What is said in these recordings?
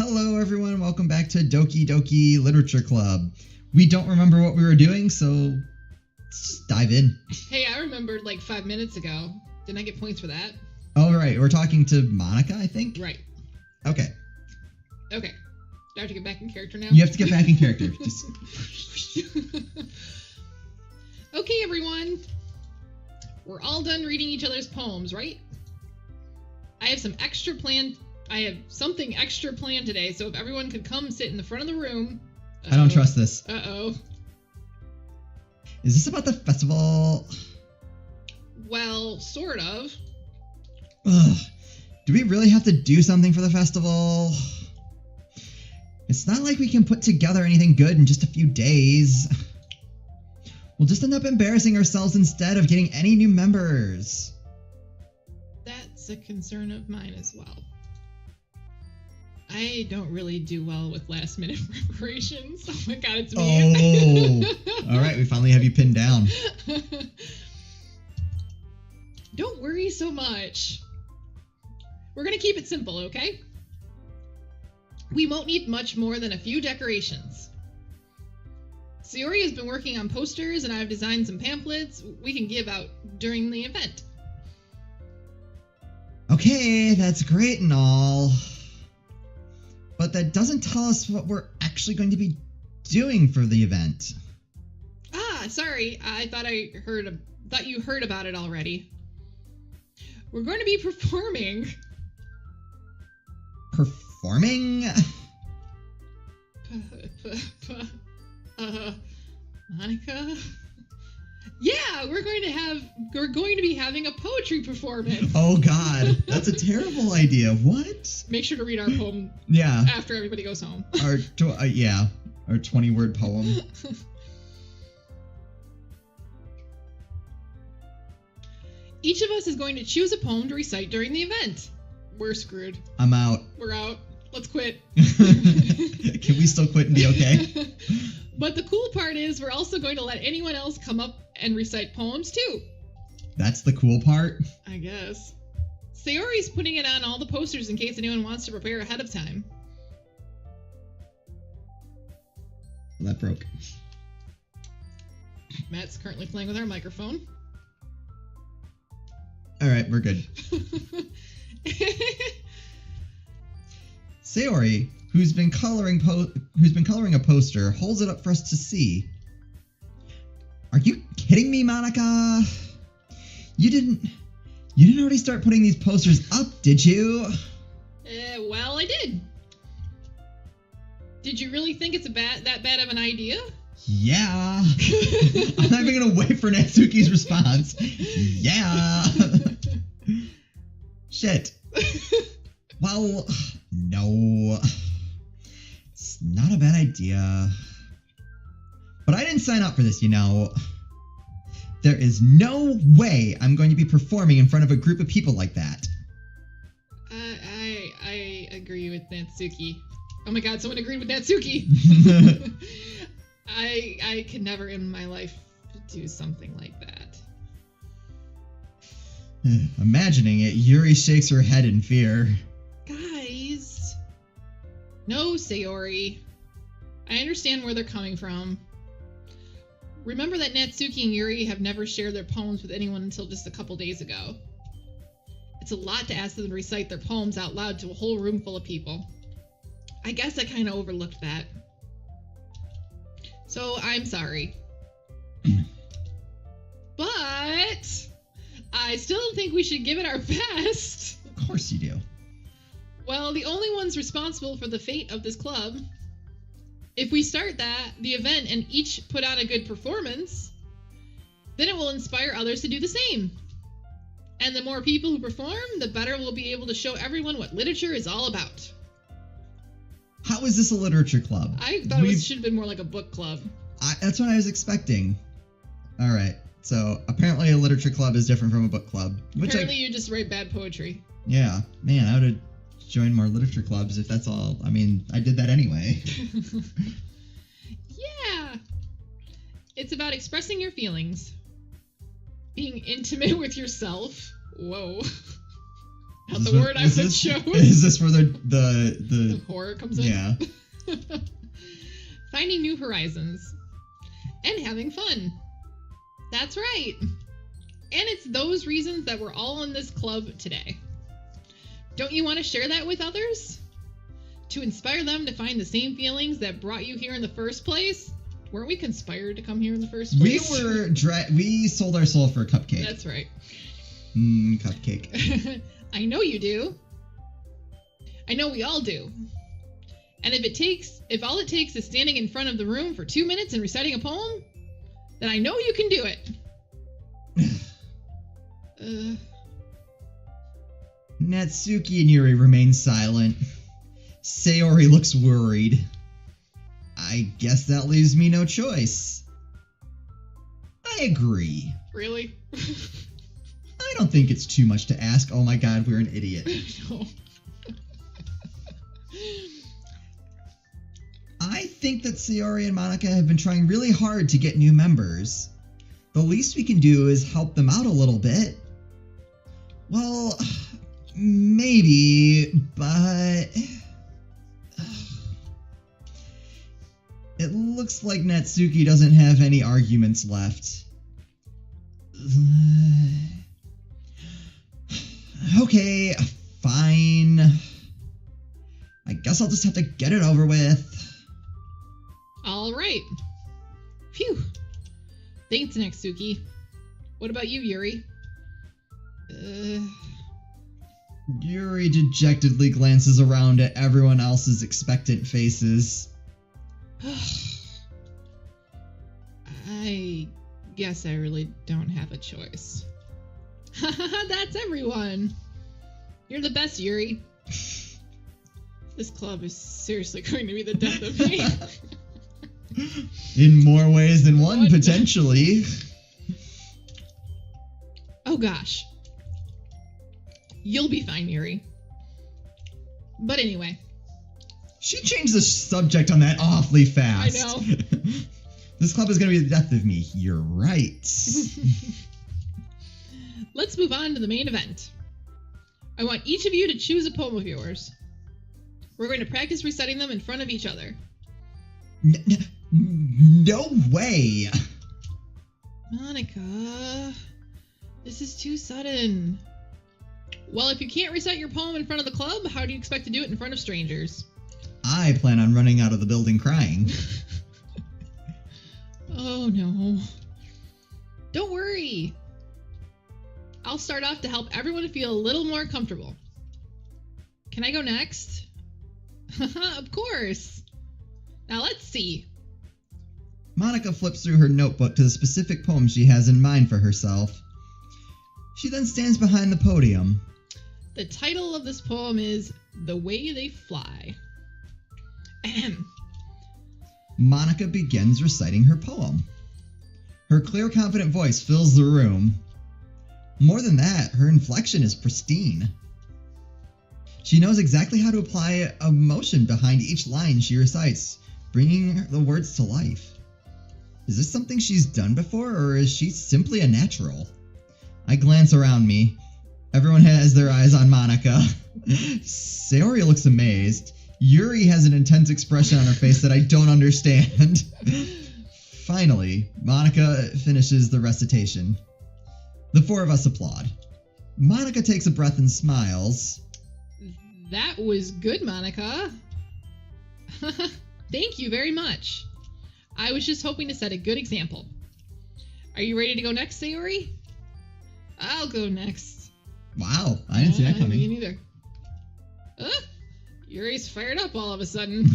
Hello, everyone. Welcome back to Doki Doki Literature Club. We don't remember what we were doing, so let's just dive in. Hey, I remembered like 5 minutes ago. Didn't I get points for that? Oh, right. We're talking to Monica, I think? Right. Okay. Do I have to get back in character now? You have to get back in character. Just... Okay, everyone. We're all done reading each other's poems, right? I have something extra planned today, so if everyone could come sit in the front of the room. I don't trust this. Uh-oh. Is this about the festival? Well, sort of. Ugh. Do we really have to do something for the festival? It's not like we can put together anything good in just a few days. We'll just end up embarrassing ourselves instead of getting any new members. That's a concern of mine as well. I don't really do well with last-minute preparations. Oh my god, it's me. Oh, all right, we finally have you pinned down. Don't worry so much. We're gonna keep it simple, okay? We won't need much more than a few decorations. Sayori has been working on posters, and I've designed some pamphlets we can give out during the event. Okay, that's great and all. But that doesn't tell us what we're actually going to be doing for the event. Ah, sorry. I thought you heard about it already. We're going to be performing. Performing? Monica? Yeah, we're going to be having a poetry performance. Oh god, that's a terrible idea. What? Make sure to read our poem after everybody goes home. Our 20-word poem. Each of us is going to choose a poem to recite during the event. We're screwed. I'm out. We're out. Let's quit. Can we still quit and be okay? But the cool part is we're also going to let anyone else come up and recite poems too. That's the cool part? I guess. Sayori's putting it on all the posters in case anyone wants to prepare ahead of time. Well, that broke. Matt's currently playing with our microphone. Alright, we're good. Sayori, who's been coloring a poster, holds it up for us to see. Are you kidding me, Monica? You didn't already start putting these posters up, did you? Well, I did. Did you really think it's that bad of an idea? Yeah. I'm not even gonna wait for Natsuki's response. Yeah. Shit. Well, no. It's not a bad idea. But I didn't sign up for this, you know. There is no way I'm going to be performing in front of a group of people like that. I agree with Natsuki. Oh my god, someone agreed with Natsuki! I could never in my life do something like that. Imagining it, Yuri shakes her head in fear. Guys. No, Sayori. I understand where they're coming from. Remember that Natsuki and Yuri have never shared their poems with anyone until just a couple days ago. It's a lot to ask them to recite their poems out loud to a whole room full of people. I guess I kind of overlooked that. So, I'm sorry. But I still think we should give it our best. Of course you do. Well, the only ones responsible for the fate of this club. If we start the event and each put on a good performance, then it will inspire others to do the same. And the more people who perform, the better we'll be able to show everyone what literature is all about. How is this a literature club? I thought it should have been more like a book club. That's what I was expecting. All right. So apparently a literature club is different from a book club. Apparently you just write bad poetry. Yeah. Man, I would have joined more literature clubs if that's all. I mean, I did that anyway. Yeah. It's about expressing your feelings. Being intimate with yourself. Whoa. Not the word I would have chosen. Is this where the horror comes in? Yeah. Finding new horizons. And having fun. That's right. And it's those reasons that we're all in this club today. Don't you want to share that with others? To inspire them to find the same feelings that brought you here in the first place? Weren't we conspired to come here in the first place? We sold our soul for a cupcake. That's right. Cupcake. I know you do. I know we all do. And if all it takes is standing in front of the room for 2 minutes and reciting a poem, then I know you can do it. Natsuki and Yuri remain silent. Sayori looks worried. I guess that leaves me no choice. I agree. Really? I don't think it's too much to ask. Oh my god, we're an idiot. No. I think that Sayori and Monica have been trying really hard to get new members. The least we can do is help them out a little bit. Well, maybe, but... It looks like Natsuki doesn't have any arguments left. Okay, fine. I guess I'll just have to get it over with. All right. Phew. Thanks, Natsuki. What about you, Yuri? Yuri dejectedly glances around at everyone else's expectant faces. I guess I really don't have a choice. That's everyone. You're the best, Yuri. This club is seriously going to be the death of me. In more ways than one, potentially. Oh gosh. You'll be fine, Yuri. But anyway. She changed the subject on that awfully fast. I know. This club is going to be the death of me. You're right. Let's move on to the main event. I want each of you to choose a poem of yours. We're going to practice reciting them in front of each other. No way. Monica, this is too sudden. Well, if you can't recite your poem in front of the club, how do you expect to do it in front of strangers? I plan on running out of the building crying. Oh no. Don't worry. I'll start off to help everyone feel a little more comfortable. Can I go next? Of course. Now let's see. Monica flips through her notebook to the specific poem she has in mind for herself. She then stands behind the podium. The title of this poem is The Way They Fly. Ahem. Monica begins reciting her poem. Her clear, confident voice fills the room. More than that, her inflection is pristine. She knows exactly how to apply emotion behind each line she recites, bringing the words to life. Is this something she's done before, or is she simply a natural? I glance around me. Everyone has their eyes on Monica. Sayori looks amazed. Yuri has an intense expression on her face that I don't understand. Finally, Monica finishes the recitation. The four of us applaud. Monica takes a breath and smiles. That was good, Monica. Thank you very much. I was just hoping to set a good example. Are you ready to go next, Sayori? I'll go next. Wow, I didn't see that coming. Me neither. Yuri's fired up all of a sudden.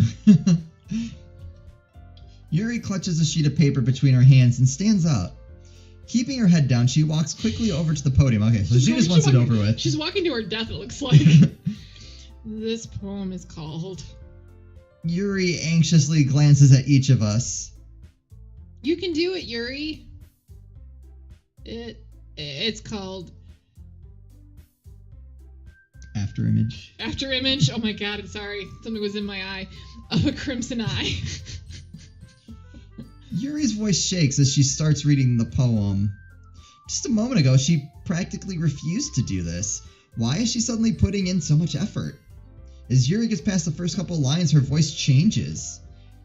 Yuri clutches a sheet of paper between her hands and stands up. Keeping her head down, she walks quickly over to the podium. Okay, so she just wants it over with. She's walking to her death, it looks like. This poem is called... Yuri anxiously glances at each of us. You can do it, Yuri. It's called... After image. After image? Oh my god, I'm sorry. Something was in my eye. Of a crimson eye. Yuri's voice shakes as she starts reading the poem. Just a moment ago, she practically refused to do this. Why is she suddenly putting in so much effort? As Yuri gets past the first couple lines, her voice changes.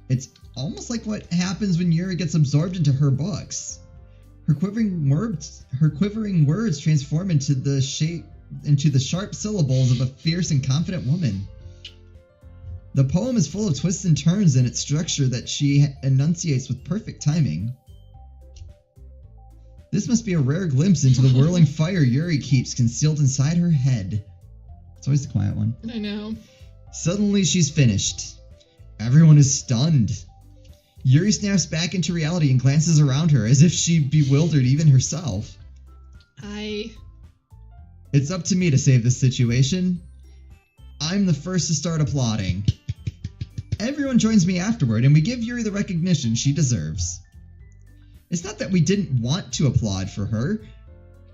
It's almost like what happens when Yuri gets absorbed into her books. Her quivering words transform into the sharp syllables of a fierce and confident woman. The poem is full of twists and turns in its structure that she enunciates with perfect timing. This must be a rare glimpse into the whirling fire Yuri keeps concealed inside her head. It's always the quiet one. I know. Suddenly she's finished. Everyone is stunned. Yuri snaps back into reality and glances around her as if she bewildered even herself. It's up to me to save this situation. I'm the first to start applauding. Everyone joins me afterward, and we give Yuri the recognition she deserves. It's not that we didn't want to applaud for her,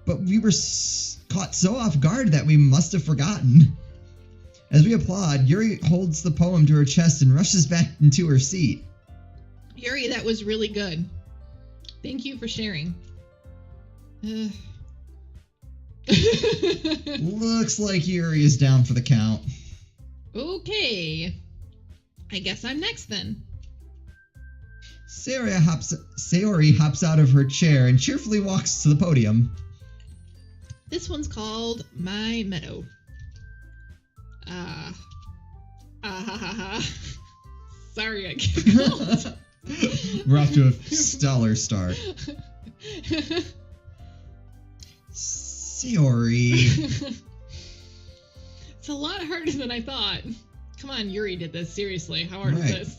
but we were caught so off guard that we must have forgotten. As we applaud, Yuri holds the poem to her chest and rushes back into her seat. Yuri, that was really good. Thank you for sharing. Looks like Yuri is down for the count. Okay. I guess I'm next then. Sayori hops out of her chair and cheerfully walks to the podium. This one's called My Meadow. Sorry, I giggled. We're off to a stellar start. Sayori. It's a lot harder than I thought. Come on, Yuri did this. Seriously, how hard is this?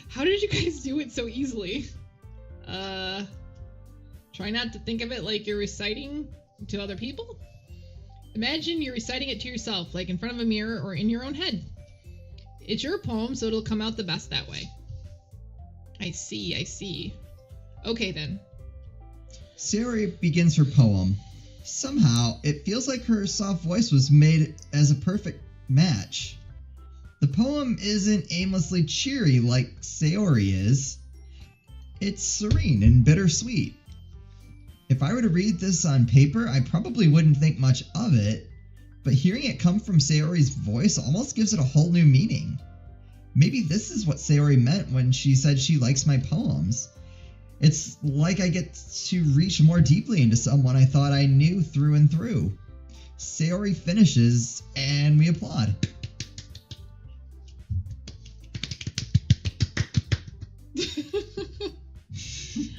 How did you guys do it so easily? Try not to think of it like you're reciting to other people. Imagine you're reciting it to yourself, like in front of a mirror or in your own head. It's your poem, so it'll come out the best that way. I see. Okay, then. Sayori begins her poem. Somehow, it feels like her soft voice was made as a perfect match. The poem isn't aimlessly cheery like Sayori is. It's serene and bittersweet. If I were to read this on paper, I probably wouldn't think much of it, but hearing it come from Sayori's voice almost gives it a whole new meaning. Maybe this is what Sayori meant when she said she likes my poems. It's like I get to reach more deeply into someone I thought I knew through and through. Sayori finishes, and we applaud.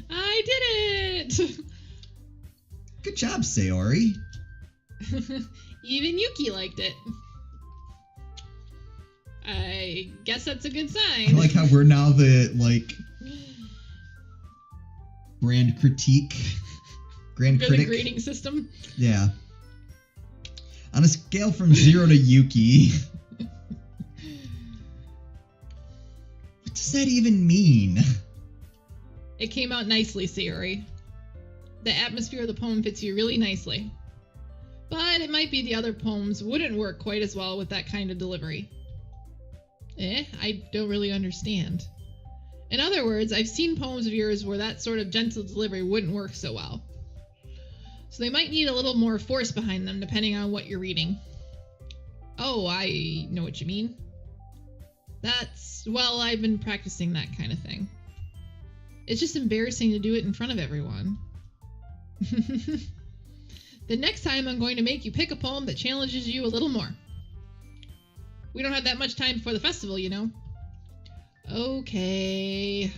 I did it! Good job, Sayori. Even Yuki liked it. I guess that's a good sign. I like how we're now the, grand critic. The grading system? Yeah. On a scale from 0 to Yuki. What does that even mean? It came out nicely, Sayori. The atmosphere of the poem fits you really nicely. But it might be the other poems wouldn't work quite as well with that kind of delivery. I don't really understand. In other words, I've seen poems of yours where that sort of gentle delivery wouldn't work so well. So they might need a little more force behind them depending on what you're reading. Oh, I know what you mean. Well, I've been practicing that kind of thing. It's just embarrassing to do it in front of everyone. The next time I'm going to make you pick a poem that challenges you a little more. We don't have that much time before the festival, you know. Okay.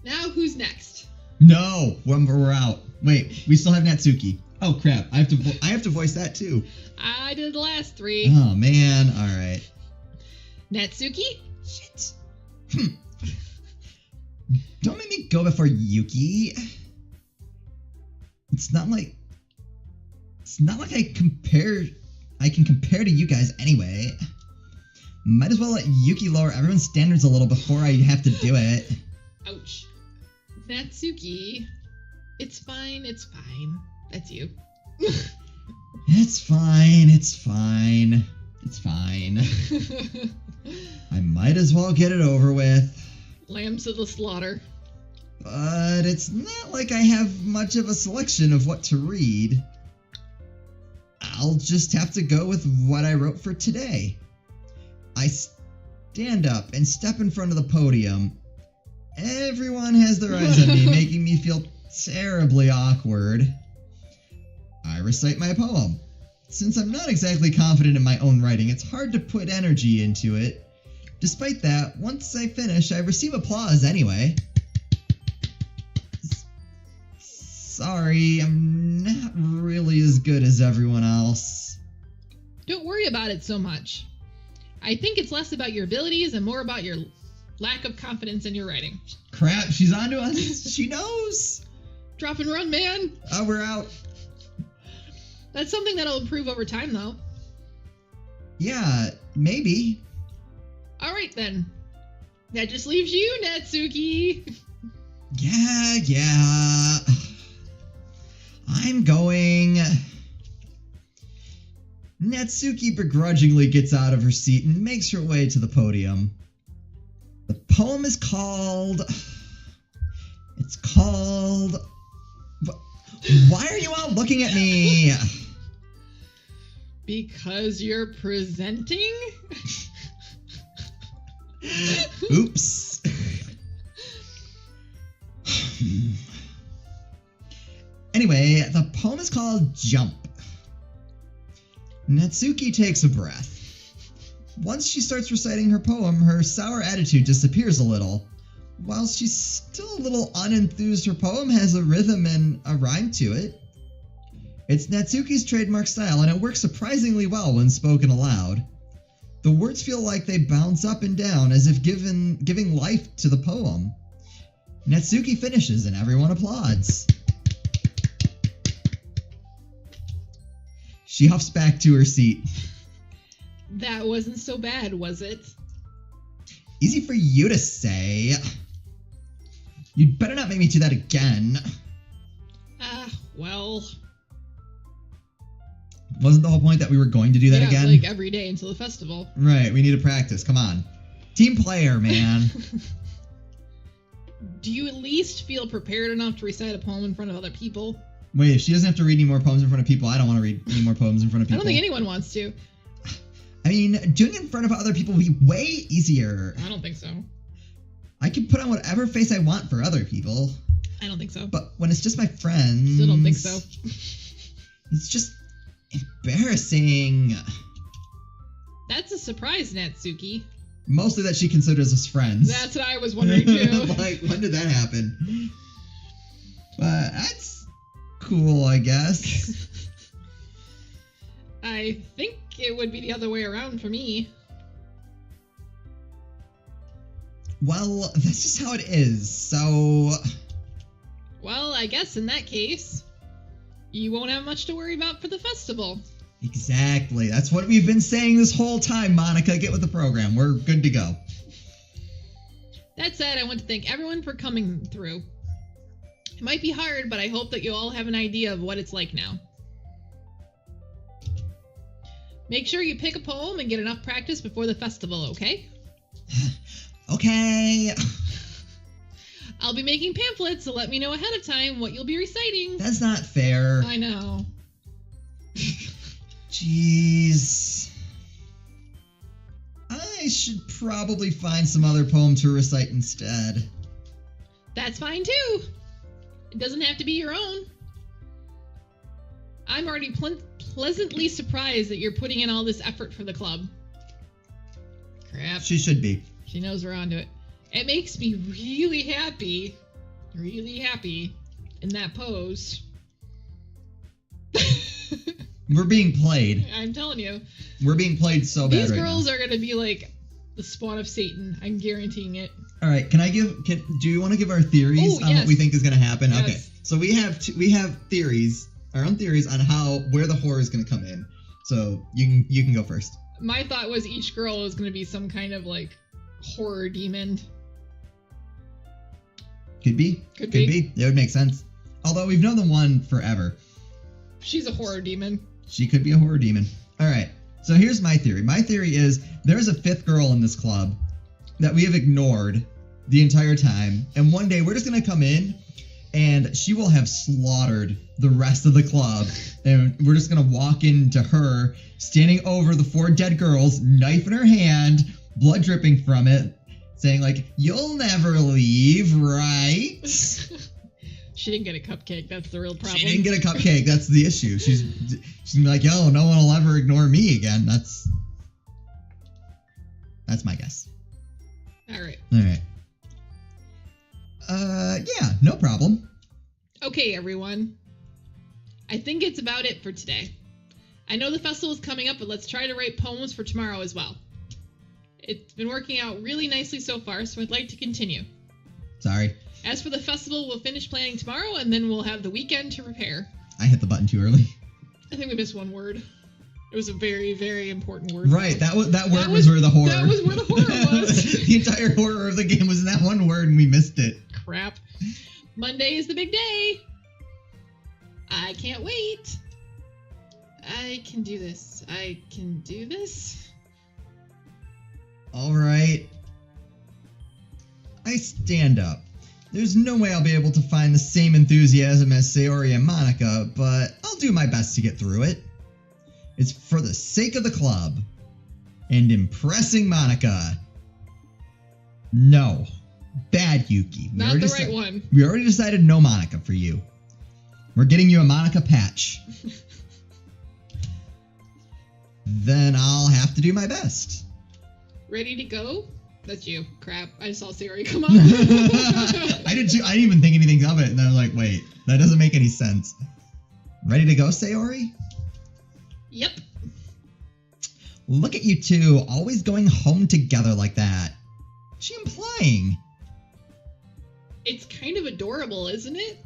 Now who's next? No, we're out. Wait, we still have Natsuki. Oh crap! I have to voice that too. I did the last 3. Oh man! All right. Natsuki? Shit. Don't make me go before Yuki. It's not like I can compare to you guys anyway. Might as well let Yuki lower everyone's standards a little before I have to do it. Ouch. Natsuki. It's fine. That's you. It's fine. I might as well get it over with. Lambs to the slaughter. but it's not like I have much of a selection of what to read. I'll just have to go with what I wrote for today. I stand up and step in front of the podium. Everyone has their eyes on me, making me feel terribly awkward. I recite my poem. Since I'm not exactly confident in my own writing, it's hard to put energy into it. Despite that, once I finish, I receive applause anyway. Sorry, I'm not really as good as everyone else. Don't worry about it so much. I think it's less about your abilities and more about your lack of confidence in your writing. Crap, she's onto us. She knows. Drop and run, man. Oh, we're out. That's something that'll improve over time, though. Yeah, maybe. All right, then. That just leaves you, Natsuki. Yeah. I'm going. Natsuki begrudgingly gets out of her seat and makes her way to the podium. The poem is called... It's called... Why are you all looking at me? Because you're presenting? Oops. Anyway, the poem is called Jump. Natsuki takes a breath. Once she starts reciting her poem, her sour attitude disappears a little. While she's still a little unenthused, her poem has a rhythm and a rhyme to it. It's Natsuki's trademark style, and it works surprisingly well when spoken aloud. The words feel like they bounce up and down, as if giving life to the poem. Natsuki finishes, and everyone applauds. She huffs back to her seat. That wasn't so bad, was it? Easy for you to say. You'd better not make me do that again. Well... Wasn't the whole point that we were going to do that again? Like every day until the festival. Right, we need to practice. Come on. Team player, man. Do you at least feel prepared enough to recite a poem in front of other people? Wait, if she doesn't have to read any more poems in front of people, I don't want to read any more poems in front of people. I don't think anyone wants to. I mean, doing it in front of other people would be way easier. I don't think so. I can put on whatever face I want for other people. I don't think so. But when it's just my friends... Still don't think so. It's just embarrassing. That's a surprise, Natsuki. Mostly that she considers us friends. That's what I was wondering, too. Like, when did that happen? But that's cool, I guess. I think it would be the other way around for me. Well, that's just how it is, so... Well, I guess in that case, you won't have much to worry about for the festival. Exactly. That's what we've been saying this whole time, Monica. Get with the program. We're good to go. That said, I want to thank everyone for coming through. It might be hard, but I hope that you all have an idea of what it's like now. Make sure you pick a poem and get enough practice before the festival, okay? Okay. I'll be making pamphlets, so let me know ahead of time what you'll be reciting. That's not fair. I know. Jeez. I should probably find some other poem to recite instead. That's fine, too. It doesn't have to be your own. I'm already pleasantly surprised that you're putting in all this effort for the club. Crap. She should be. She knows we're onto it. It makes me really happy in that pose. We're being played. I'm telling you. We're being played so bad These right girls now. are going to be like the spawn of Satan. I'm guaranteeing it. All right, do you want to give our theories on what we think is going to happen? Yes. Okay, so we have theories, our own theories on where the horror is going to come in. So you can go first. My thought was each girl is going to be some kind of like horror demon. Could be. Could be. It would make sense. Although we've known the one forever. She's a horror demon. She could be a horror demon. All right. So here's my theory. My theory is there's a fifth girl in this club that we have ignored the entire time. And one day we're just going to come in and she will have slaughtered the rest of the club. And we're just going to walk into her standing over the 4 dead girls, knife in her hand, blood dripping from it, saying like, "You'll never leave, right?" She didn't get a cupcake. That's the real problem. She didn't get a cupcake. That's the issue. She's gonna be like, "Yo, no one will ever ignore me again." That's my guess. All right. Yeah, no problem. Okay, everyone. I think it's about it for today. I know the festival is coming up, but let's try to write poems for tomorrow as well. It's been working out really nicely so far, so I'd like to continue. Sorry. As for the festival, we'll finish planning tomorrow, and then we'll have the weekend to prepare. I hit the button too early. I think we missed one word. It was a very, very important word. Right, that word was where the horror. That was where the horror was. The entire horror of the game was in that one word, and we missed it. Crap. Monday is the big day. I can't wait. I can do this. I can do this. All right. I stand up. There's no way I'll be able to find the same enthusiasm as Sayori and Monica, but I'll do my best to get through it. It's for the sake of the club. And impressing Monica. No. Bad Yuki. Not the right one. We already decided no Monica for you. We're getting you a Monica patch. Then I'll have to do my best. Ready to go? That's you. Crap. I saw Sayori come up. I didn't even think anything of it, and then I'm like, wait, that doesn't make any sense. Ready to go, Sayori? Yep. Look at you two, always going home together like that. What's she implying? It's kind of adorable, isn't it?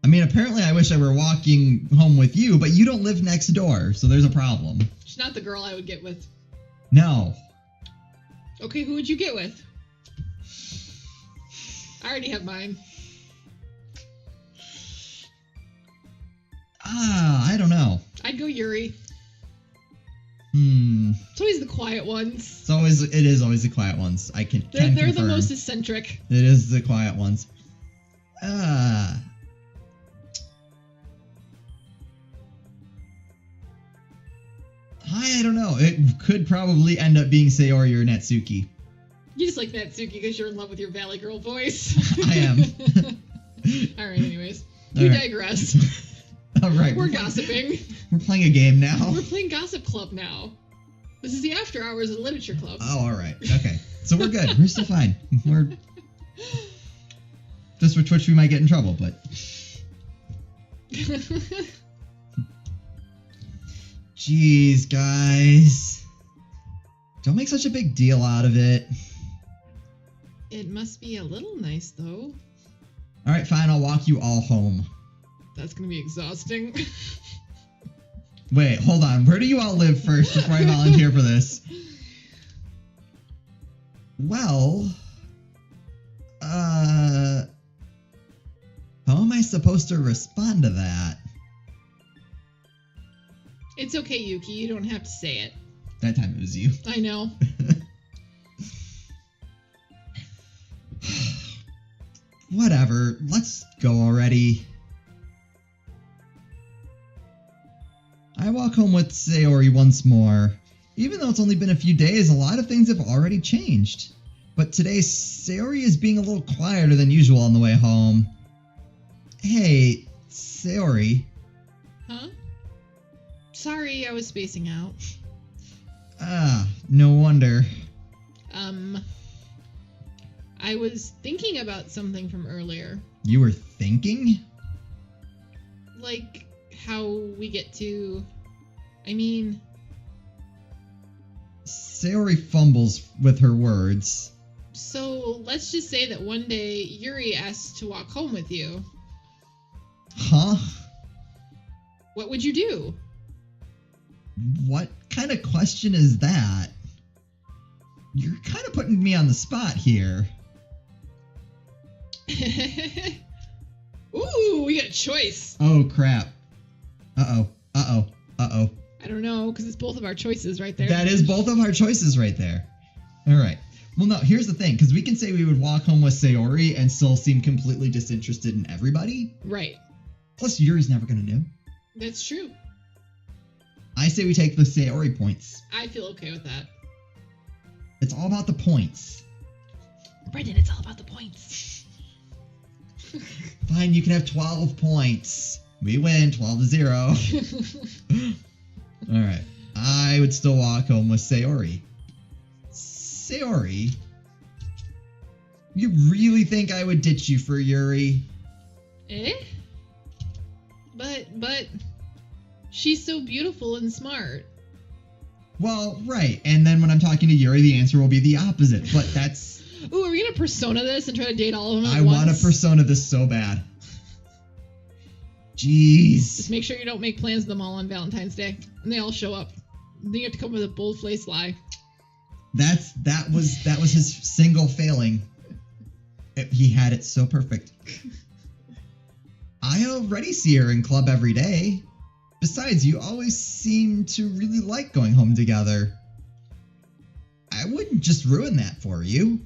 I mean, apparently I wish I were walking home with you, but you don't live next door, so there's a problem. She's not the girl I would get with. No. Okay, who would you get with? I already have mine. I don't know. I'd go Yuri. It's always the quiet ones. It is always the quiet ones. I can They're confirm. the most eccentric. It is the quiet ones. I don't know. It could probably end up being Sayori or Natsuki. You just like Natsuki because you're in love with your Valley Girl voice. I am. Alright, anyways. You digress. Alright. We're gossiping. We're playing a game now. We're playing Gossip Club now. This is the After Hours of the Literature Club. Oh, alright. Okay. So we're good. We're still fine. We're... Just with Twitch we might get in trouble, but... Jeez, guys. Don't make such a big deal out of it. It must be a little nice, though. Alright, fine. I'll walk you all home. That's gonna be exhausting. Wait, hold on. Where do you all live first before I volunteer for this? Well... How am I supposed to respond to that? It's okay, Yuki. You don't have to say it. That time it was you. I know. Whatever. Let's go already. I walk home with Sayori once more. Even though it's only been a few days, a lot of things have already changed. But today, Sayori is being a little quieter than usual on the way home. Hey, Sayori. Huh? Sorry, I was spacing out. No wonder. I was thinking about something from earlier. You were thinking? Like, how we get to... I mean... Sayori fumbles with her words. So, let's just say that one day Yuri asked to walk home with you. Huh? What would you do? What kind of question is that? You're kind of putting me on the spot here. Ooh, we got a choice. Oh, crap. Uh-oh. Uh-oh. Uh-oh. I don't know, because it's both of our choices right there. That is both of our choices right there. All right. Well, no, here's the thing, because we can say we would walk home with Sayori and still seem completely disinterested in everybody. Right. Plus, Yuri's never going to know. That's true. I say we take the Sayori points. I feel okay with that. It's all about the points. Brendan, it's all about the points. Fine, you can have 12 points. We win 12-0. All right. I would still walk home with Sayori. Sayori? You really think I would ditch you for Yuri? Eh? But she's so beautiful and smart. Well, right. And then when I'm talking to Yuri, the answer will be the opposite. But that's... Ooh, are we gonna persona this and try to date all of them at I once? want to persona this so bad. Jeez. Just make sure you don't make plans with them all on Valentine's Day. And they all show up. Then you have to come up with a bold-faced lie. That was his single failing. He had it so perfect. I already see her in club every day. Besides, you always seem to really like going home together. I wouldn't just ruin that for you.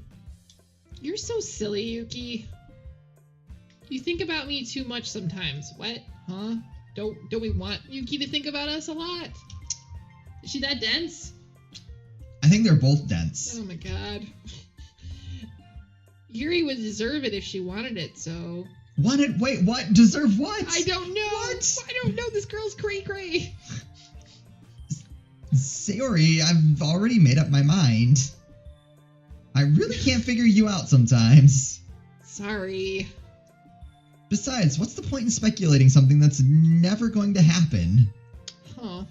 You're so silly, Yuki. You think about me too much sometimes. What? Huh? Don't we want Yuki to think about us a lot? Is she that dense? I think they're both dense. Oh my god. Yuri would deserve it if she wanted it, so... Wanted? Wait, what? Deserve what? I don't know. What? I don't know. This girl's cray-cray. Sayori, I've already made up my mind. I really can't figure you out sometimes. Sorry. Besides, what's the point in speculating something that's never going to happen? Huh.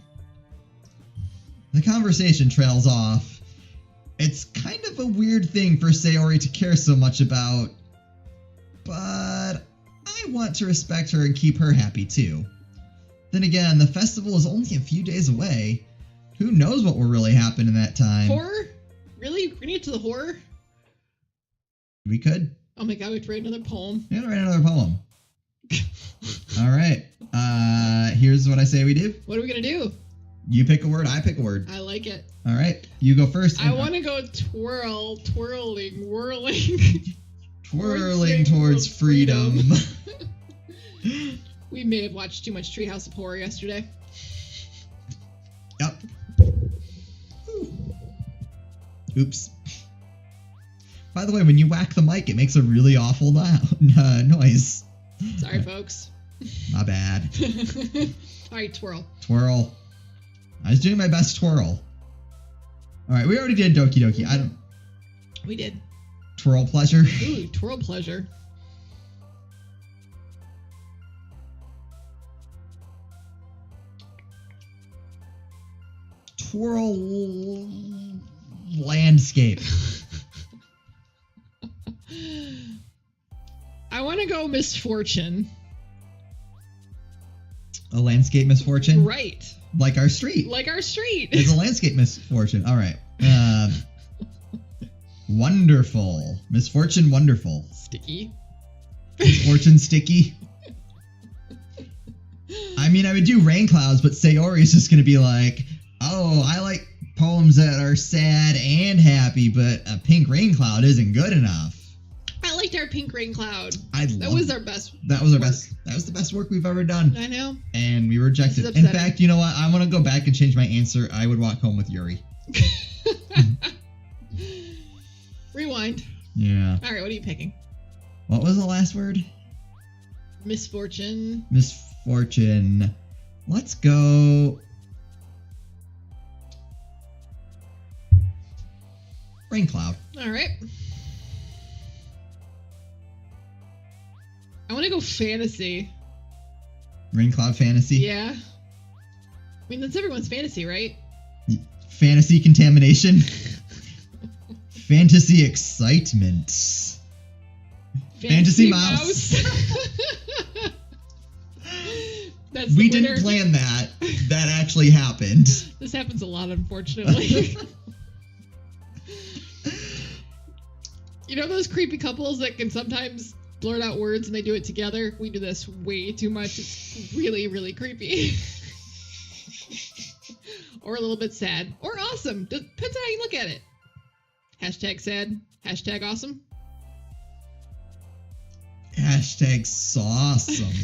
The conversation trails off. It's kind of a weird thing for Sayori to care so much about, but I want to respect her and keep her happy too. Then again, the festival is only a few days away. Who knows what will really happen in that time? Horror? Really? We're gonna get to the horror? We could. Oh my god, we have to write another poem. Yeah, write another poem. Alright. Here's what I say we do. What are we gonna do? You pick a word, I pick a word. I like it. Alright, you go first. I want to go twirling, whirling. Twirling towards freedom. We may have watched too much Treehouse of Horror yesterday. Yep. Oops. By the way, when you whack the mic, it makes a really awful noise. Sorry, folks. My bad. Alright, twirl. Twirl. I was doing my best twirl. Alright, we already did Doki Doki. We did. Twirl pleasure. Ooh, twirl pleasure. Twirl landscape. I want to go misfortune. A landscape misfortune? Right. Like our street. Like our street. It's a landscape misfortune. All right. Wonderful. Misfortune wonderful. Sticky. Misfortune sticky. I mean, I would do rain clouds, but Sayori is just going to be like, oh, I like poems that are sad and happy, but a pink rain cloud isn't good enough. I liked our pink rain cloud. That was our best. That was our best. That was the best work we've ever done. I know. And we were rejected. In fact, you know what? I want to go back and change my answer. I would walk home with Yuri. Rewind. Yeah. All right, what are you picking? What was the last word? Misfortune. Misfortune. Let's go. Rain cloud. All right. I want to go fantasy. Rain cloud fantasy? Yeah. I mean, that's everyone's fantasy, right? Fantasy contamination? Fantasy excitement. Fantasy mouse. We didn't plan that. That actually happened. This happens a lot, unfortunately. You know those creepy couples that can sometimes blurt out words and they do it together? We do this way too much. It's really, really creepy. Or a little bit sad. Or awesome. Depends on how you look at it. Hashtag sad. Hashtag awesome. Hashtag sawsome.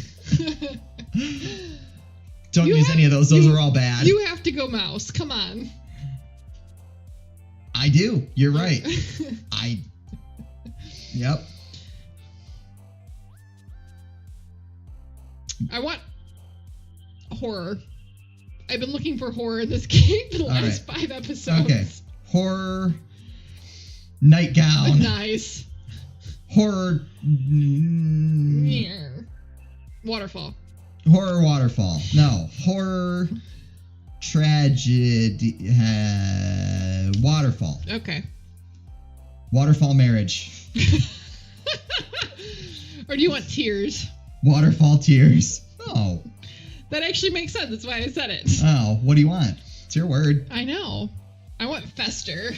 Don't use any of those. Those are all bad. You have to go mouse. Come on. I do. You're right. Yep. I want horror. I've been looking for horror in this game for the last 5 episodes. Okay. Horror. Nightgown. Nice. Horror. Waterfall. Horror waterfall. No. Horror. Tragedy. Waterfall. Okay. Waterfall marriage. Or do you want tears? Waterfall tears. Oh. That actually makes sense. That's why I said it. Oh, what do you want? It's your word. I know. I want fester.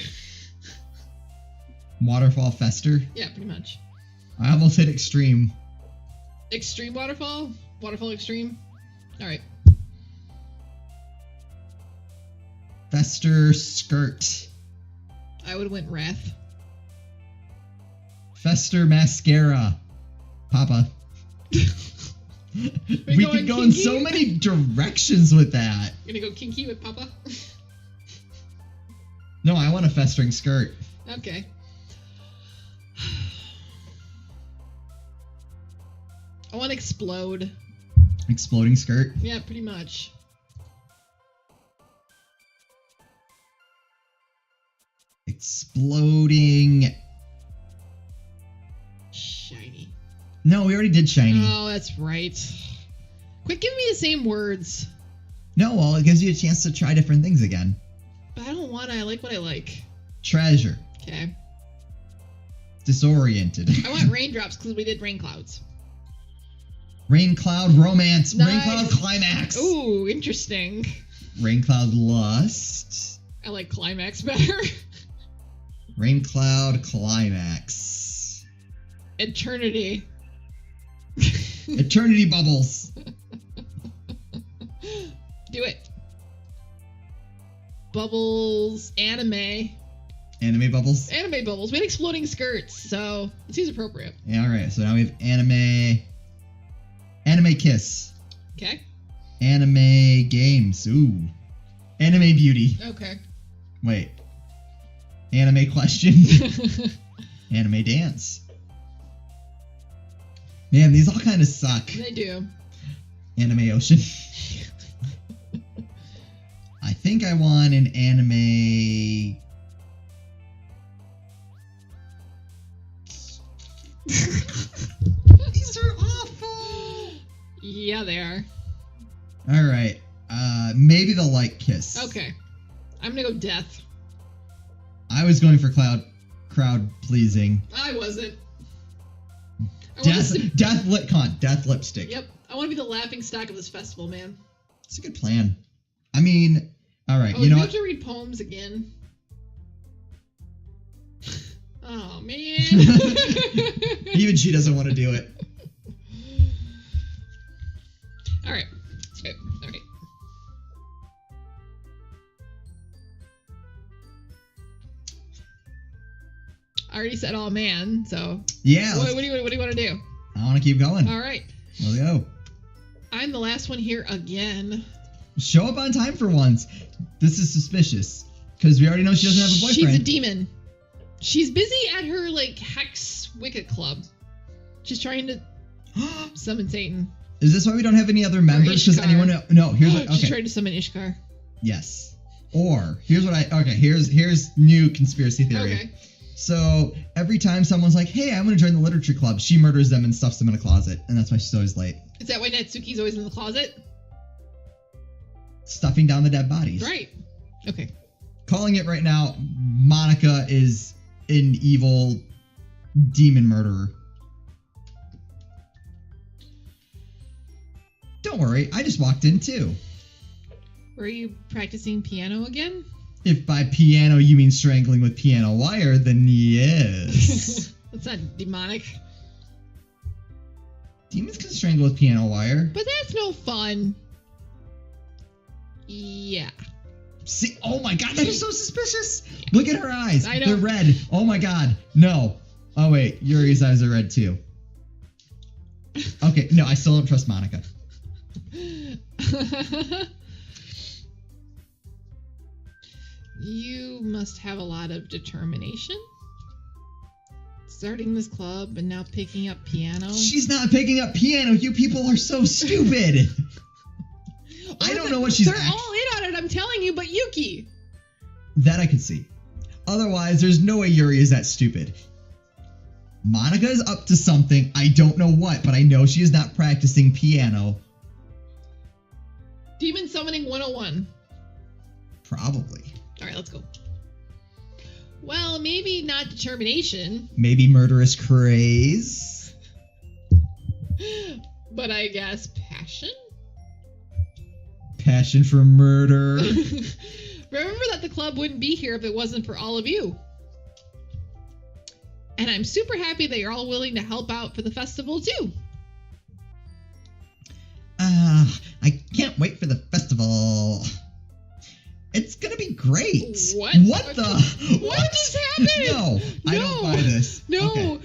Waterfall fester? Yeah, pretty much. I almost hit extreme. Extreme waterfall? Waterfall extreme? Alright. Fester skirt. I would have went wrath. Fester mascara. Papa. We could go in so many directions with that. You're gonna go kinky with Papa? No, I want a festering skirt. Okay. I want to explode. Exploding skirt? Yeah, pretty much. Exploding. Shiny. No, we already did shiny. Oh, that's right. Quit giving me the same words. No, well, it gives you a chance to try different things again. But I don't want to. I like what I like. Treasure. Okay. Disoriented. I want raindrops because we did rain clouds. Rain cloud romance. Nice. Rain cloud climax. Ooh, interesting. Rain cloud lust. I like climax better. Rain cloud climax. Eternity. Eternity bubbles. Do it. Bubbles. Anime. Anime bubbles? Anime bubbles. We had exploding skirts, so it seems appropriate. Yeah, alright. So now we have anime. Anime kiss. Okay. Anime games. Ooh. Anime beauty. Okay. Wait. Anime question. Anime dance. Man, these all kind of suck. They do. Anime ocean. I think I want an anime... These are awful. Yeah, they are. Alright. Maybe the light kiss. Okay. I'm gonna go death. I was going for crowd pleasing. I wasn't. Death lipstick. Yep. I want to be the laughing stock of this festival, man. It's a good plan. I mean, alright, Oh, you know what? have to read poems again. Oh, man. Even she doesn't want to do it. Alright. Alright. I already said all man, so... Yeah. What do you want to do? I want to keep going. Alright. Let's go. I'm the last one here again. Show up on time for once. This is suspicious. Because we already know she doesn't have a boyfriend. She's a demon. She's busy at her, Hex Wicca Club. She's trying to summon Satan. Is this why we don't have any other members? Because anyone... No, here's what... Okay. She's trying to summon Ishkar. Yes. Or, here's what I... Okay, here's new conspiracy theory. Okay. So, every time someone's like, hey, I'm going to join the literature club, she murders them and stuffs them in a closet. And that's why she's always late. Is that why Natsuki's always in the closet? Stuffing down the dead bodies. Right. Okay. Calling it right now, Monica is an evil demon murderer. Don't worry, I just walked in too. Were you practicing piano again? If by piano you mean strangling with piano wire, then yes. That's not demonic. Demons can strangle with piano wire. But that's no fun. Yeah. See, oh my god, that is so suspicious. Look at her eyes. I know. They're red. Oh my god. No. Oh wait, Yuri's eyes are red too. Okay, no, I still don't trust Monica. You must have a lot of determination. Starting this club and now picking up piano. She's not picking up piano. You people are so stupid. I don't know what she's... They're all in on it, I'm telling you, but Yuki. That I could see. Otherwise, there's no way Yuri is that stupid. Monica is up to something. I don't know what, but I know she is not practicing piano. Demon Summoning 101. Probably. Alright, let's go. Well, maybe not determination. Maybe murderous craze. But I guess passion? Passion for murder. Remember that the club wouldn't be here if it wasn't for all of you. And I'm super happy that you're all willing to help out for the festival, too. I can't wait for the festival. It's gonna be great. What? What the? What just happened? No, I don't buy this. No, Okay.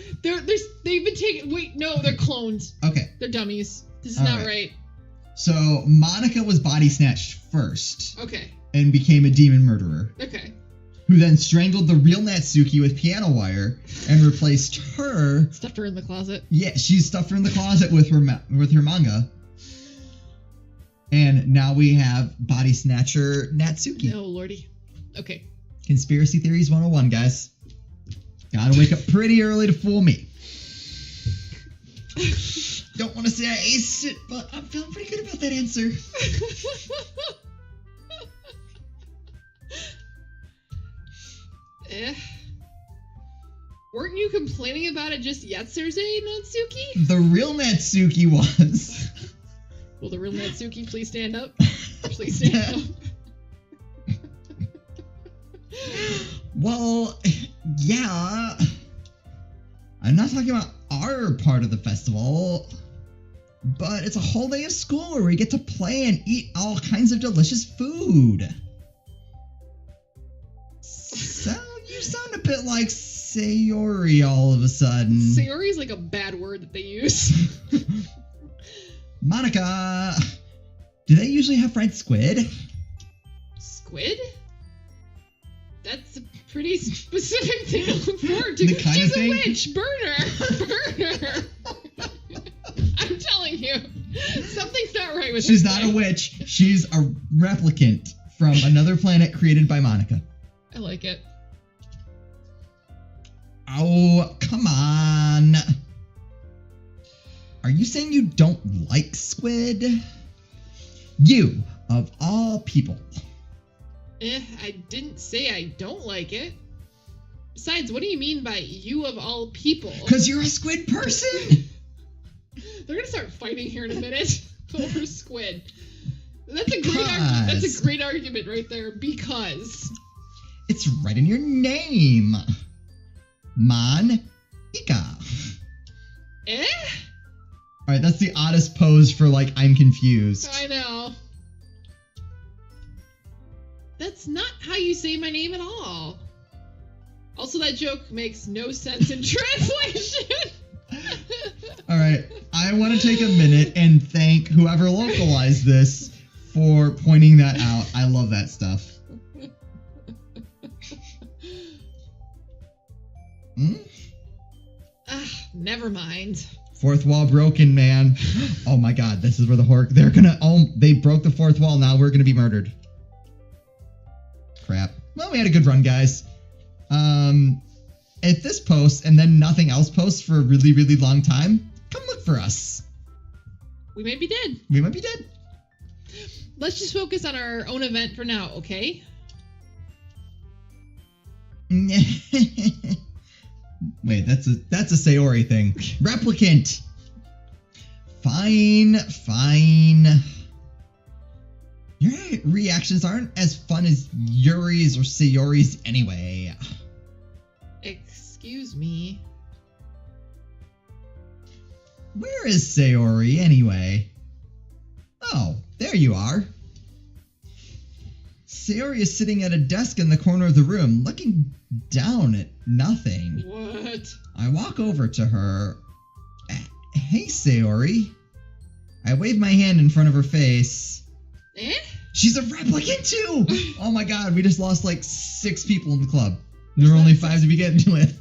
They've been taken. Wait, no, they're clones. Okay. They're dummies. This is All not right. So Monica was body snatched first Okay. and became a demon murderer, Okay. who then strangled the real Natsuki with piano wire and replaced her. Stuffed her in the closet. Yeah, she stuffed her in the closet with her manga. And now we have body snatcher Natsuki. Oh, lordy. Okay. Conspiracy Theories 101, guys. Gotta wake up pretty early to fool me. Don't want to say I aced it, but I'm feeling pretty good about that answer. Weren't you complaining about it just yesterday, Natsuki? The real Natsuki was. Will the real Natsuki please stand up? Please stand up. Well, yeah. I'm not talking about our part of the festival, but it's a whole day of school where we get to play and eat all kinds of delicious food. You sound a bit like Sayori all of a sudden. Sayori is like a bad word that they use. Monica, do they usually have fried squid? Squid? That's a pretty specific thing to look forward to. The kind She's of thing? a witch! Burn her! I'm telling you, something's not right with She's this not thing. a witch. She's a replicant from another planet created by Monica. I like it. Oh, come on. Are you saying you don't like squid? You, of all people. I didn't say I don't like it. Besides, what do you mean by you of all people? Because you're a squid person. They're gonna start fighting here in a minute over squid. That's a great Because. That's a great argument right there. Because It's right in your name. Monica. Alright, that's the oddest pose for, like, I'm confused. I know. That's not how you say my name at all. Also, that joke makes no sense in translation. Alright, I want to take a minute and thank whoever localized this for pointing that out. I love that stuff. Never mind. Fourth wall broken, man. Oh my god, this is where the horror... they broke the fourth wall, now we're gonna be murdered. Crap. Well, we had a good run, guys. If this posts and then nothing else posts for a really, really long time, come look for us. We may be dead. We might be dead. Let's just focus on our own event for now, okay? Wait, that's a Sayori thing. Replicant. Fine. Your reactions aren't as fun as Yuri's or Sayori's anyway. Excuse me. Where is Sayori anyway? Oh, there you are. Sayori is sitting at a desk in the corner of the room, looking down at nothing. What? I walk over to her. Hey, Sayori. I wave my hand in front of her face. Eh? She's a replicant too! Oh my god, we just lost like 6 people in the club. There were only 5 to begin with.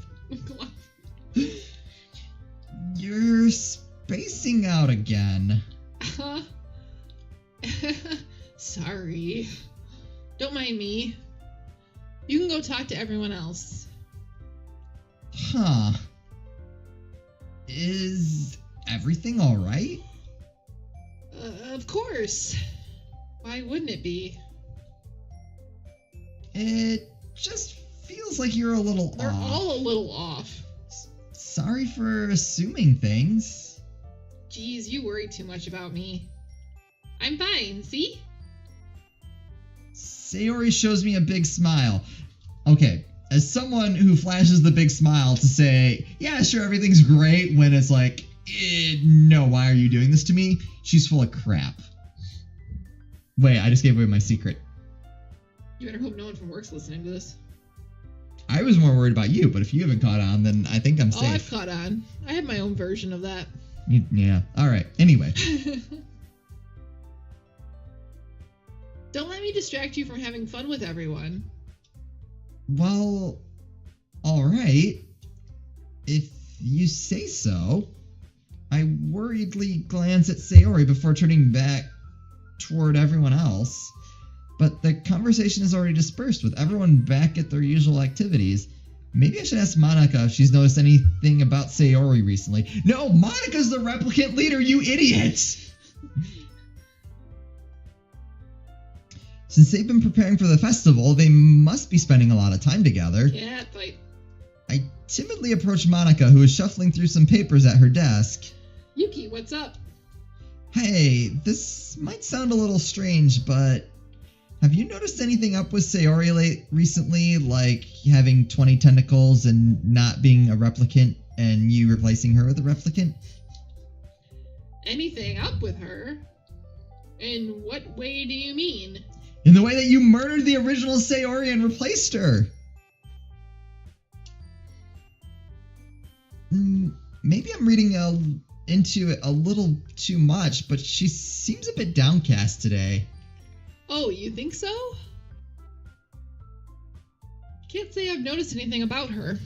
You're spacing out again. Sorry. Don't mind me. You can go talk to everyone else. Huh. Is everything alright? Of course. Why wouldn't it be? It just feels like you're a little They're off. all a little off. Sorry for assuming things. Geez, you worry too much about me. I'm fine, see? Sayori shows me a big smile. Okay, as someone who flashes the big smile to say, yeah, sure, everything's great, when it's like, no, why are you doing this to me? She's full of crap. Wait, I just gave away my secret. You better hope no one from work's listening to this. I was more worried about you, but if you haven't caught on, then I think I'm Oh, safe. I've caught on. I have my own version of that. Yeah, alright. Anyway. Don't let me distract you from having fun with everyone. Well, alright. If you say so. I worriedly glance at Sayori before turning back toward everyone else. But the conversation is already dispersed, with everyone back at their usual activities. Maybe I should ask Monica if she's noticed anything about Sayori recently. No, Monica's the replicant leader, you idiot! Since they've been preparing for the festival, they must be spending a lot of time together. Yeah, fight. I timidly approach Monica, who is shuffling through some papers at her desk. Yuki, what's up? Hey, this might sound a little strange, but have you noticed anything up with Sayori recently? Like having 20 tentacles and not being a replicant and you replacing her with a replicant? Anything up with her? In what way do you mean? In the way that you murdered the original Sayori and replaced her. Maybe I'm reading into it a little too much, but she seems a bit downcast today. Oh, you think so? Can't say I've noticed anything about her.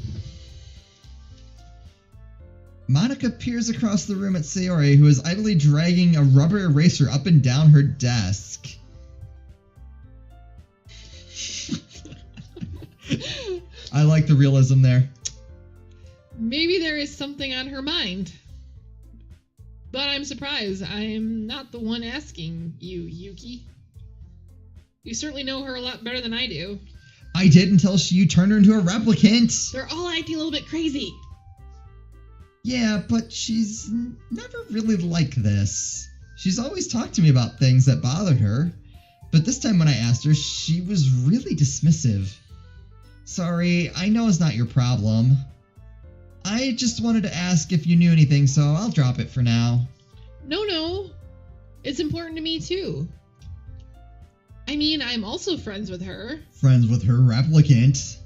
Monica peers across the room at Sayori, who is idly dragging a rubber eraser up and down her desk. I like the realism there. Maybe there is something on her mind. But I'm surprised. I'm not the one asking you, Yuki. You certainly know her a lot better than I do. I did until you turned her into a replicant. They're all acting a little bit crazy. Yeah, but she's never really like this. She's always talked to me about things that bothered her. But this time when I asked her, she was really dismissive. Sorry, I know it's not your problem. I just wanted to ask if you knew anything, so I'll drop it for now. No. It's important to me, too. I mean, I'm also friends with her. Friends with her replicant.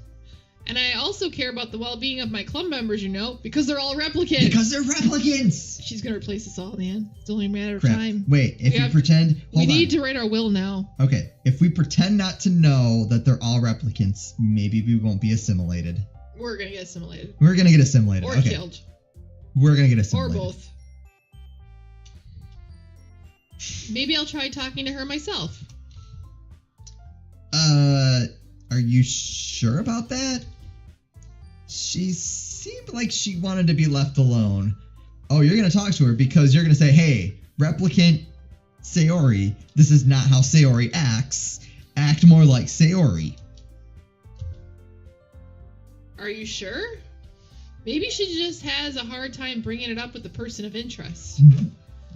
And I also care about the well-being of my club members, you know, because they're all replicants. Because they're replicants! She's gonna replace us all, man. It's only a matter of Crap. time. Wait, if we pretend... We Hold on. need to write our will now. Okay, if we pretend not to know that they're all replicants, maybe we won't be assimilated. We're gonna get assimilated. We're gonna get assimilated. Or okay. killed. We're gonna get Or assimilated. both. Maybe I'll try talking to her myself. Are you sure about that? She seemed like she wanted to be left alone. Oh, you're gonna talk to her because you're gonna say, hey, replicant Sayori, this is not how Sayori acts. Act more like Sayori. Are you sure? Maybe she just has a hard time bringing it up with the person of interest.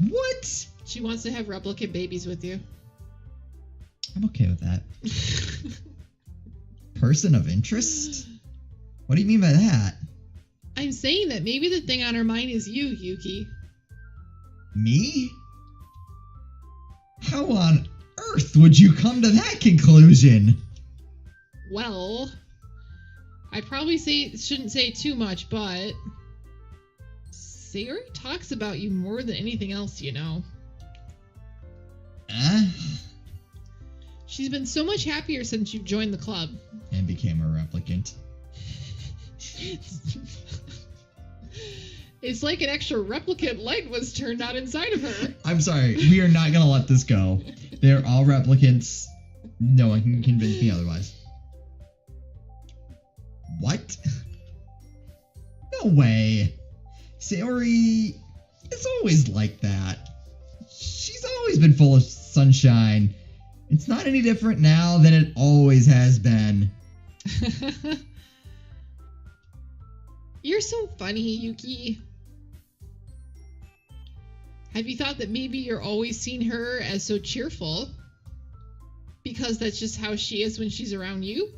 What? She wants to have replicant babies with you. I'm okay with that. Person of interest? What do you mean by that? I'm saying that maybe the thing on her mind is you, Yuki. Me? How on earth would you come to that conclusion? Well, I probably shouldn't say too much, but Sayori talks about you more than anything else, you know. She's been so much happier since you joined the club. And became a replicant. It's like an extra replicant light was turned on inside of her. I'm sorry, we are not gonna let this go. They're all replicants. No one can convince me otherwise. What? No way. Sayori is always like that. She's always been full of sunshine. It's not any different now than it always has been. You're so funny, Yuki. Have you thought that maybe you're always seeing her as so cheerful? Because that's just how she is when she's around you?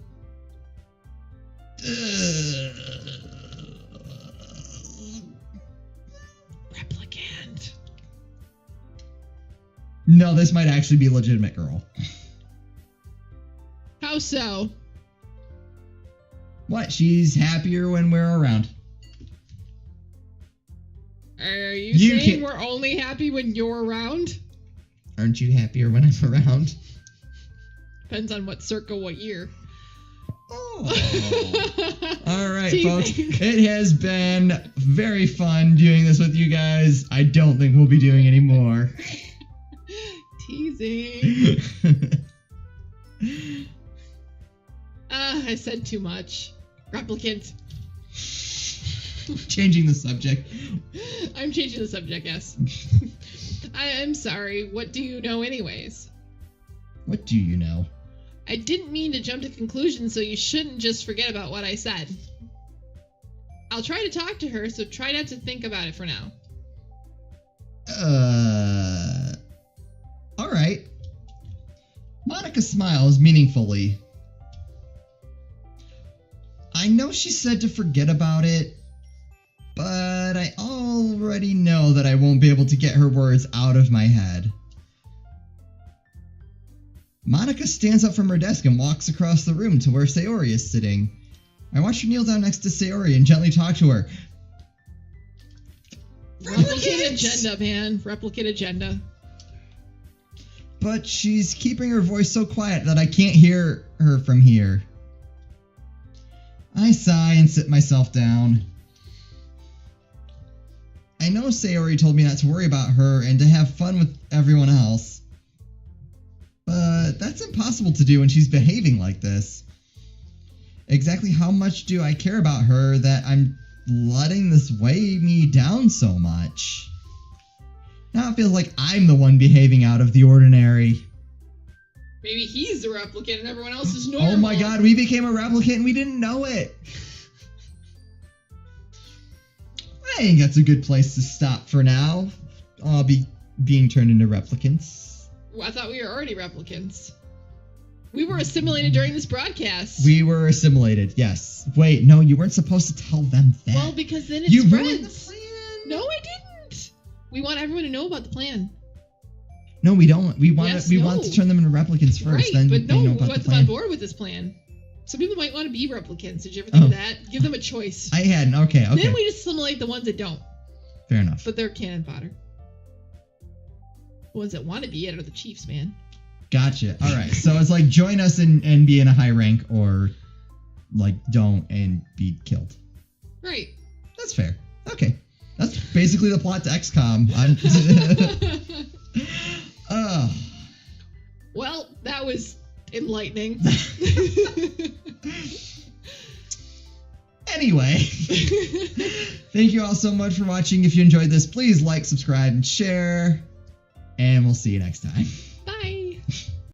Replicant. No, this might actually be a legitimate girl. How so? What? She's happier when we're around. Are you saying we're only happy when you're around? Aren't you happier when I'm around? Depends on what circle, what year. Oh. All right, folks. It has been very fun doing this with you guys. I don't think we'll be doing any more. Teasing. I said too much. Replicant. Changing the subject. I'm changing the subject, yes. I'm sorry. What do you know anyways? What do you know? I didn't mean to jump to conclusions, so you shouldn't just forget about what I said. I'll try to talk to her, so try not to think about it for now. Alright. Monica smiles meaningfully. I know she said to forget about it, but I already know that I won't be able to get her words out of my head. Monica stands up from her desk and walks across the room to where Sayori is sitting. I watch her kneel down next to Sayori and gently talk to her. Replicate agenda, man. Replicate agenda. But she's keeping her voice so quiet that I can't hear her from here. I sigh and sit myself down. I know Sayori told me not to worry about her and to have fun with everyone else. But that's impossible to do when she's behaving like this. Exactly how much do I care about her that I'm letting this weigh me down so much? Now it feels like I'm the one behaving out of the ordinary. Maybe he's the replicant and everyone else is normal. Oh my god, we became a replicant and we didn't know it! I think that's a good place to stop for now. I'll be being turned into replicants. Well, I thought we were already replicants. We were assimilated during this broadcast. We were assimilated, yes. Wait, no, you weren't supposed to tell them that. Well, because then it you spreads. Ruined the plan. No, I didn't. We want everyone to know about the plan. No, we don't. We want to turn them into replicants first. Right, then but they no know one about wants the them on plan. board with this plan. Some people might want to be replicants. Did you ever think of that? Give them a choice. I hadn't. Okay. Then we just assimilate the ones that don't. Fair enough. But they're cannon fodder. The ones that want to be it are the chiefs, man. Gotcha. All right. So it's like join us and be in a high rank, or like don't and be killed. Right. That's fair. Okay. That's basically the plot to XCOM. Well, that was enlightening. Anyway, thank you all so much for watching. If you enjoyed this, please like, subscribe, and share. And we'll see you next time.